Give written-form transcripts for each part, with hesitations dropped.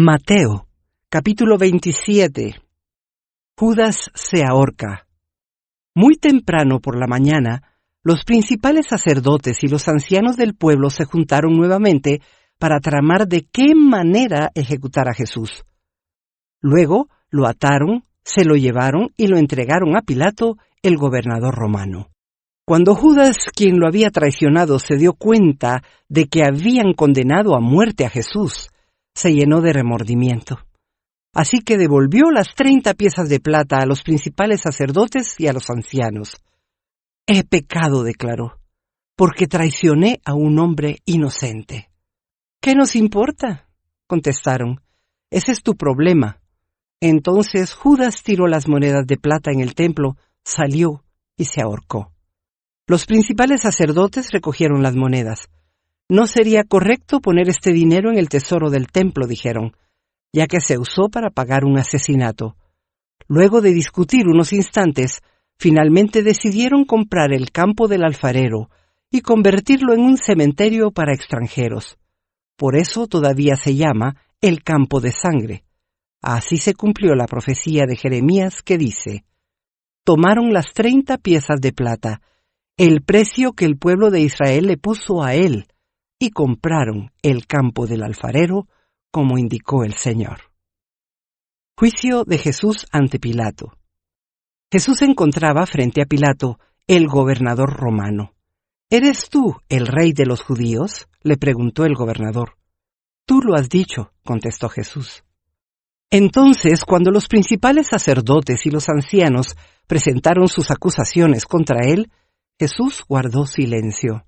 Mateo, capítulo 27. Judas se ahorca. Muy temprano por la mañana, los principales sacerdotes y los ancianos del pueblo se juntaron nuevamente para tramar de qué manera ejecutar a Jesús. Luego lo ataron, se lo llevaron y lo entregaron a Pilato, el gobernador romano. Cuando Judas, quien lo había traicionado, se dio cuenta de que habían condenado a muerte a Jesús, se llenó de remordimiento. Así que devolvió las 30 piezas de plata a los principales sacerdotes y a los ancianos. «He pecado», declaró, «porque traicioné a un hombre inocente». «¿Qué nos importa?», contestaron. «Ese es tu problema». Entonces Judas tiró las monedas de plata en el templo, salió y se ahorcó. Los principales sacerdotes recogieron las monedas. «No sería correcto poner este dinero en el tesoro del templo», dijeron, ya que se usó para pagar un asesinato. Luego de discutir unos instantes, finalmente decidieron comprar el campo del alfarero y convertirlo en un cementerio para extranjeros. Por eso todavía se llama el campo de sangre. Así se cumplió la profecía de Jeremías que dice: «Tomaron las 30 piezas de plata, el precio que el pueblo de Israel le puso a él, y compraron el campo del alfarero, como indicó el Señor». Juicio de Jesús ante Pilato. Jesús se encontraba frente a Pilato, el gobernador romano. «¿Eres tú el rey de los judíos?», le preguntó el gobernador. «Tú lo has dicho», contestó Jesús. Entonces, cuando los principales sacerdotes y los ancianos presentaron sus acusaciones contra él, Jesús guardó silencio.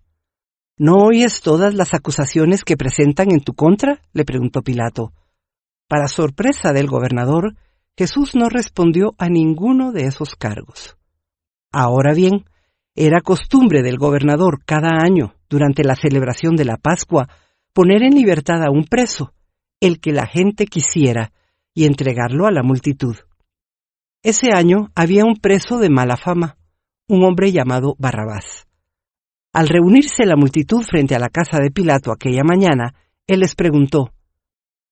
«¿No oyes todas las acusaciones que presentan en tu contra?», le preguntó Pilato. Para sorpresa del gobernador, Jesús no respondió a ninguno de esos cargos. Ahora bien, era costumbre del gobernador cada año, durante la celebración de la Pascua, poner en libertad a un preso, el que la gente quisiera, y entregarlo a la multitud. Ese año había un preso de mala fama, un hombre llamado Barrabás. Al reunirse la multitud frente a la casa de Pilato aquella mañana, él les preguntó: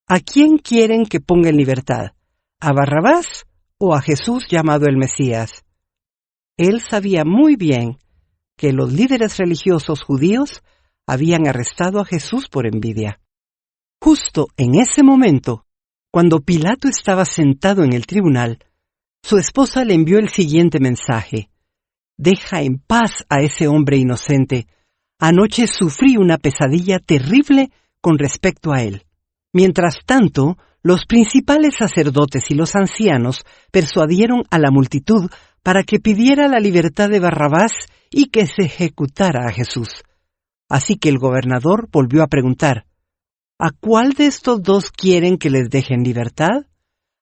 «¿A quién quieren que ponga en libertad? ¿A Barrabás o a Jesús llamado el Mesías?». Él sabía muy bien que los líderes religiosos judíos habían arrestado a Jesús por envidia. Justo en ese momento, cuando Pilato estaba sentado en el tribunal, su esposa le envió el siguiente mensaje: «Deja en paz a ese hombre inocente. Anoche sufrí una pesadilla terrible con respecto a él». Mientras tanto, los principales sacerdotes y los ancianos persuadieron a la multitud para que pidiera la libertad de Barrabás y que se ejecutara a Jesús. Así que el gobernador volvió a preguntar: «¿A cuál de estos dos quieren que les dejen libertad?».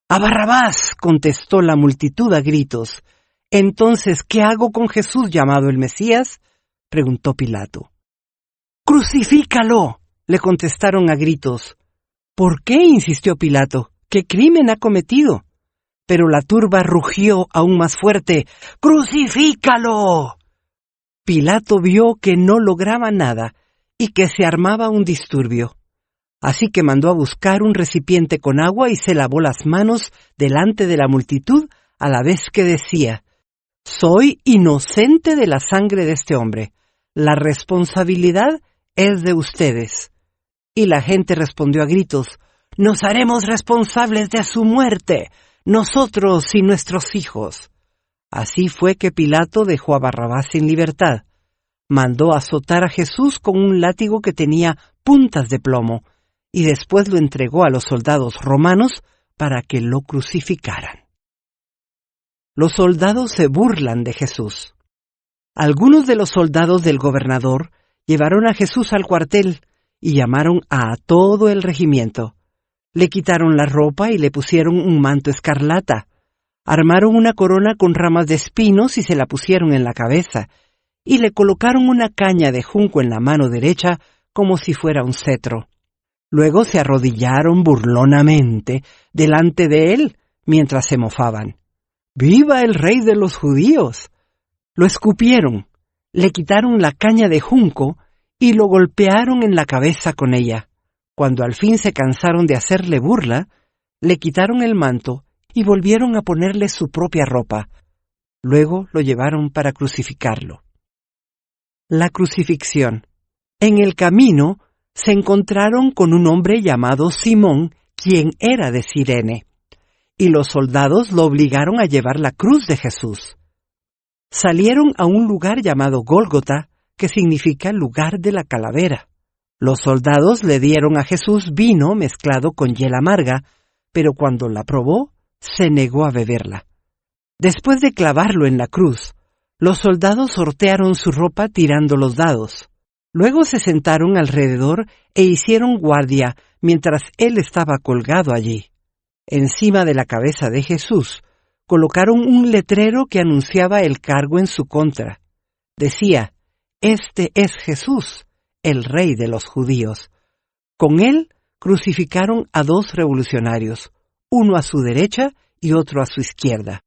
«A Barrabás», contestó la multitud a gritos. «Entonces, ¿qué hago con Jesús llamado el Mesías?», preguntó Pilato. «¡Crucifícalo!», le contestaron a gritos. «¿Por qué?», insistió Pilato. «¿Qué crimen ha cometido?». Pero la turba rugió aún más fuerte: «¡Crucifícalo!». Pilato vio que no lograba nada y que se armaba un disturbio. Así que mandó a buscar un recipiente con agua y se lavó las manos delante de la multitud a la vez que decía: «Soy inocente de la sangre de este hombre. La responsabilidad es de ustedes». Y la gente respondió a gritos: «Nos haremos responsables de su muerte, nosotros y nuestros hijos». Así fue que Pilato dejó a Barrabás en libertad. Mandó azotar a Jesús con un látigo que tenía puntas de plomo, y después lo entregó a los soldados romanos para que lo crucificaran. Los soldados se burlan de Jesús. Algunos de los soldados del gobernador llevaron a Jesús al cuartel y llamaron a todo el regimiento. Le quitaron la ropa y le pusieron un manto escarlata. Armaron una corona con ramas de espinos y se la pusieron en la cabeza, y le colocaron una caña de junco en la mano derecha como si fuera un cetro. Luego se arrodillaron burlonamente delante de él mientras se mofaban. «¡Viva el rey de los judíos!». Lo escupieron, le quitaron la caña de junco y lo golpearon en la cabeza con ella. Cuando al fin se cansaron de hacerle burla, le quitaron el manto y volvieron a ponerle su propia ropa. Luego lo llevaron para crucificarlo. La crucifixión. En el camino se encontraron con un hombre llamado Simón, quien era de Cirene, y los soldados lo obligaron a llevar la cruz de Jesús. Salieron a un lugar llamado Gólgota, que significa lugar de la calavera. Los soldados le dieron a Jesús vino mezclado con hiel amarga, pero cuando la probó, se negó a beberla. Después de clavarlo en la cruz, los soldados sortearon su ropa tirando los dados. Luego se sentaron alrededor e hicieron guardia mientras él estaba colgado allí. Encima de la cabeza de Jesús colocaron un letrero que anunciaba el cargo en su contra. Decía: «Este es Jesús, el Rey de los judíos». Con él crucificaron a 2 revolucionarios, uno a su derecha y otro a su izquierda.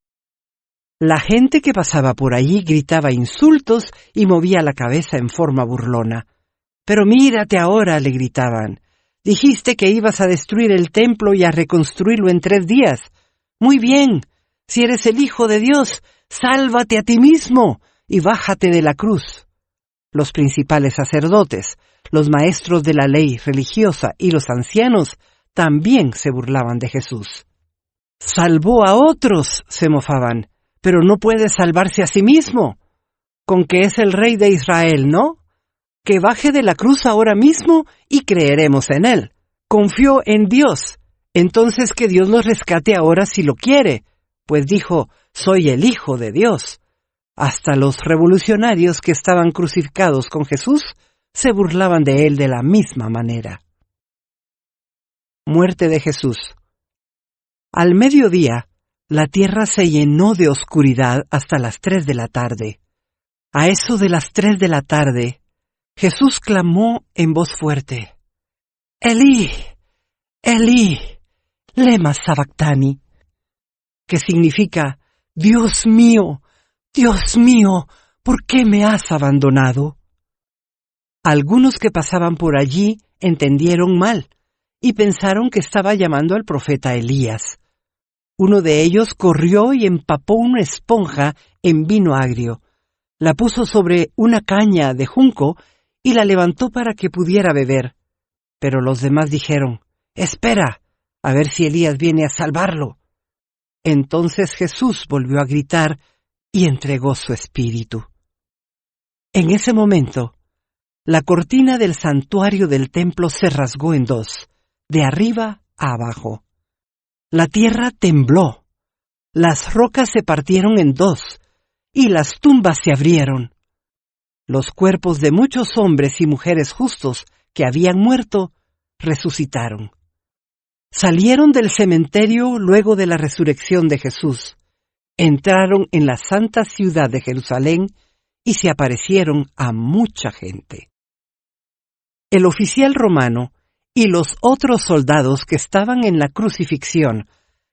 La gente que pasaba por allí gritaba insultos y movía la cabeza en forma burlona. «Pero mírate ahora», le gritaban. «Dijiste que ibas a destruir el templo y a reconstruirlo en 3 días. Muy bien, si eres el Hijo de Dios, sálvate a ti mismo y bájate de la cruz». Los principales sacerdotes, los maestros de la ley religiosa y los ancianos también se burlaban de Jesús. «Salvó a otros», se mofaban, «pero no puede salvarse a sí mismo. Con que es el Rey de Israel, ¿no? Que baje de la cruz ahora mismo y creeremos en él. Confió en Dios, entonces que Dios lo rescate ahora si lo quiere, pues dijo: soy el Hijo de Dios». Hasta los revolucionarios que estaban crucificados con Jesús se burlaban de él de la misma manera. Muerte de Jesús. Al mediodía, la tierra se llenó de oscuridad hasta las 3 de la tarde. A eso de las 3 de la tarde, Jesús clamó en voz fuerte: «Elí, Elí, lema sabactani», que significa: «Dios mío, ¿por qué me has abandonado?». Algunos que pasaban por allí entendieron mal y pensaron que estaba llamando al profeta Elías. Uno de ellos corrió y empapó una esponja en vino agrio, la puso sobre una caña de junco y la levantó para que pudiera beber. Pero los demás dijeron: «Espera, a ver si Elías viene a salvarlo». Entonces Jesús volvió a gritar y entregó su espíritu. En ese momento, la cortina del santuario del templo se rasgó en 2, de arriba a abajo. La tierra tembló, las rocas se partieron en 2, y las tumbas se abrieron. Los cuerpos de muchos hombres y mujeres justos que habían muerto resucitaron. Salieron del cementerio luego de la resurrección de Jesús, entraron en la santa ciudad de Jerusalén y se aparecieron a mucha gente. El oficial romano y los otros soldados que estaban en la crucifixión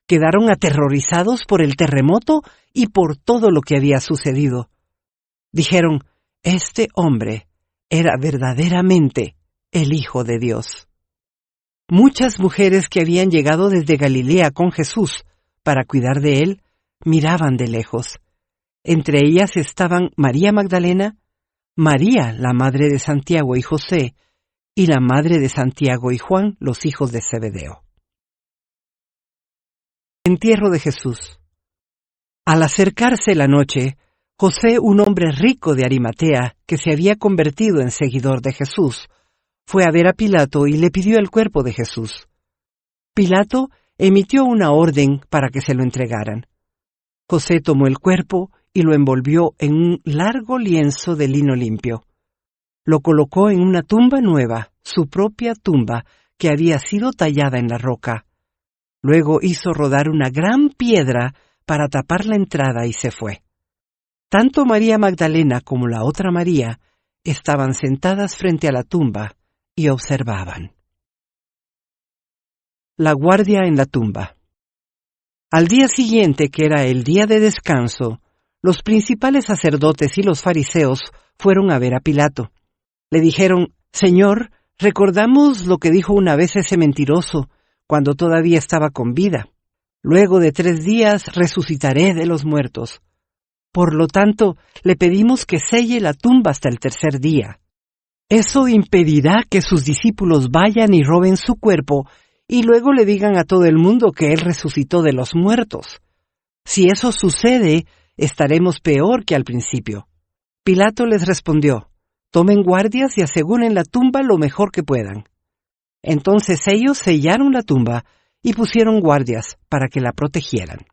quedaron aterrorizados por el terremoto y por todo lo que había sucedido. Dijeron: «Este hombre era verdaderamente el Hijo de Dios». Muchas mujeres que habían llegado desde Galilea con Jesús para cuidar de él miraban de lejos. Entre ellas estaban María Magdalena, María, la madre de Santiago y José, y la madre de Santiago y Juan, los hijos de Zebedeo. Entierro de Jesús. Al acercarse la noche, José, un hombre rico de Arimatea, que se había convertido en seguidor de Jesús, fue a ver a Pilato y le pidió el cuerpo de Jesús. Pilato emitió una orden para que se lo entregaran. José tomó el cuerpo y lo envolvió en un largo lienzo de lino limpio. Lo colocó en una tumba nueva, su propia tumba, que había sido tallada en la roca. Luego hizo rodar una gran piedra para tapar la entrada y se fue. Tanto María Magdalena como la otra María estaban sentadas frente a la tumba y observaban. La guardia en la tumba. Al día siguiente, que era el día de descanso, los principales sacerdotes y los fariseos fueron a ver a Pilato. Le dijeron: «Señor, Recordamos lo que dijo una vez ese mentiroso, cuando todavía estaba con vida. Luego de 3 días resucitaré de los muertos. Por lo tanto, le pedimos que selle la tumba hasta el 3er día. Eso impedirá que sus discípulos vayan y roben su cuerpo y luego le digan a todo el mundo que él resucitó de los muertos. Si eso sucede, estaremos peor que al principio. Pilato les respondió: tomen guardias y aseguren la tumba lo mejor que puedan. Entonces ellos sellaron la tumba y pusieron guardias para que la protegieran.